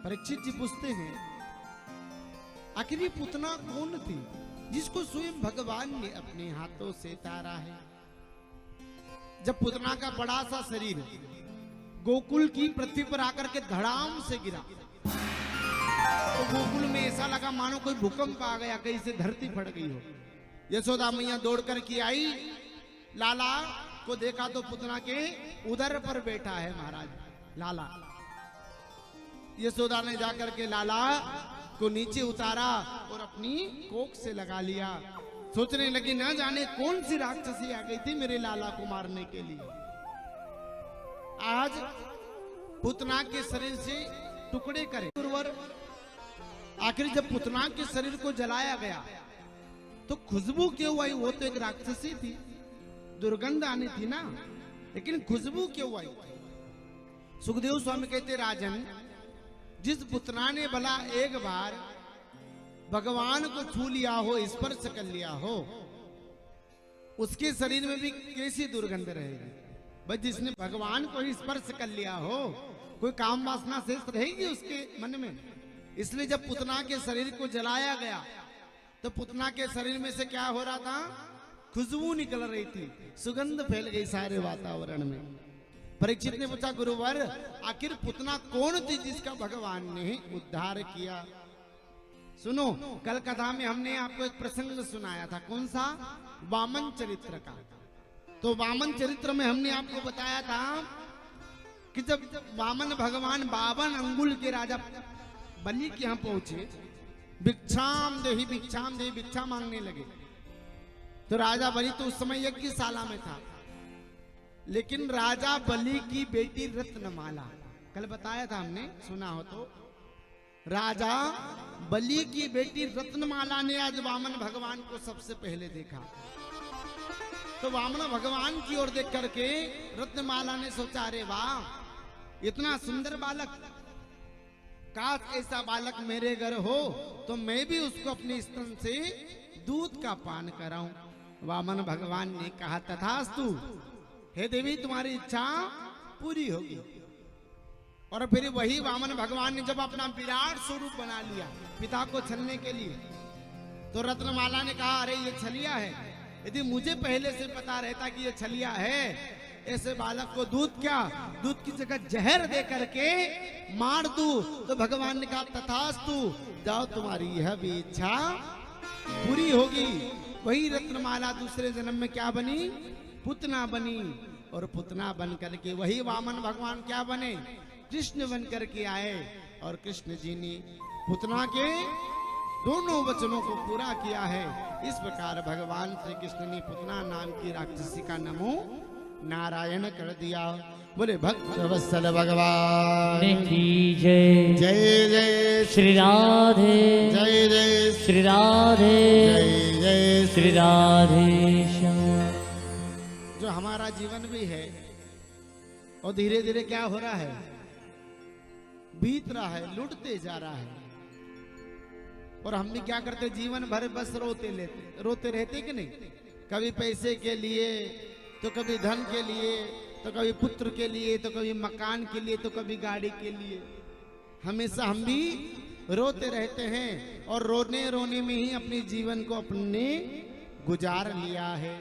परीक्षित जी पूछते हैं आखिर ये पुतना कौन थी जिसको स्वयं भगवान ने अपने हाथों से तारा है। जब पुतना का बड़ा सा शरीर गोकुल की पृथ्वी पर आकर के धड़ाम से गिरा तो गोकुल में ऐसा लगा मानो कोई भूकंप आ गया, कहीं से धरती फट गई हो। यशोदा मैया दौड़ कर के आई, लाला को देखा तो पुतना के उदर पर बैठा है महाराज लाला। यशोदा ने जाकर के लाला को नीचे उतारा और अपनी कोख से लगा लिया। सोचने लगी ना जाने कौन सी राक्षसी आ गई थी मेरे लाला को मारने के लिए। आज पुतना के शरीर से टुकड़े करे गुरुवर। आखिर जब पुतना के शरीर को जलाया गया तो खुशबू क्यों आई? वो तो एक राक्षसी थी, दुर्गंध आनी थी ना, लेकिन खुशबू क्यों आई? सुखदेव स्वामी कहते राजन, जिस पुतना ने भला एक बार भगवान को छू लिया हो, स्पर्श कर लिया हो, उसके शरीर में भी कैसी दुर्गंध रहेगी? बस जिसने भगवान को ही स्पर्श कर लिया हो, कोई काम वासना शेष रहेगी उसके मन में। इसलिए जब पुतना के शरीर को जलाया गया तो पुतना के शरीर में से क्या हो रहा था? खुशबू निकल रही थी, सुगंध फैल गई सारे वातावरण में। परीक्षित ने पूछा गुरुवर आखिर पुतना कौन थी जिसका भगवान ने उद्धार किया? सुनो, कल कथा में हमने आपको एक प्रसंग सुनाया था, कौन सा? वामन चरित्र का। तो वामन चरित्र में हमने आपको बताया था कि जब वामन भगवान 52 अंगुल के राजा बलि के यहाँ पहुंचे, भिक्षाम देहि भिक्षा मांगने लगे। तो राजा बलि तो उस समय यज्ञशाला में था, लेकिन राजा बलि की बेटी रत्नमाला, कल बताया था हमने, सुना हो तो, राजा बलि की बेटी रत्नमाला ने आज वामन भगवान को सबसे पहले देखा। तो वामन भगवान की ओर देख करके रत्नमाला ने सोचा अरे वाह इतना सुंदर बालक, काश ऐसा बालक मेरे घर हो तो मैं भी उसको अपने स्तन से दूध का पान कराऊं। वामन भगवान ने कहा तथास्तु, हे देवी तुम्हारी इच्छा पूरी होगी। और फिर वही वामन भगवान ने जब अपना विराट स्वरूप बना लिया पिता को छलने के लिए, तो रत्नमाला ने कहा अरे ये छलिया है, यदि मुझे पहले से पता रहता कि ये छलिया है, ऐसे बालक को दूध क्या, दूध की जगह जहर दे करके मार दूं। तो भगवान ने कहा तथास्तु, जाओ तुम्हारी यह भी इच्छा पूरी होगी। वही रत्नमाला दूसरे जन्म में क्या बनी? पुतना बनी। और पुतना बन करके वही वामन भगवान क्या बने? कृष्ण बन करके आए। और कृष्ण जी ने पुतना के दोनों वचनों को पूरा किया है। इस प्रकार भगवान श्री कृष्ण ने पुतना नाम की राक्षसी का नमो नारायण कर दिया। बोले भक्त वत्सल भगवान की जय। जय जय श्री राधे, जय जय श्री राधे, जय जय श्री राधे श्याम। जो हमारा जीवन भी है और धीरे धीरे क्या हो रहा है? बीत रहा है, लुटते जा रहा है। और हम भी क्या करते? जीवन भर बस रोते रहते कि नहीं? कभी पैसे के लिए, तो कभी धन के लिए, तो कभी पुत्र के लिए, तो कभी मकान के लिए, तो कभी गाड़ी के लिए। हमेशा हम भी रोते रहते हैं और रोने रोने में ही अपने जीवन को अपने गुजार लिया है।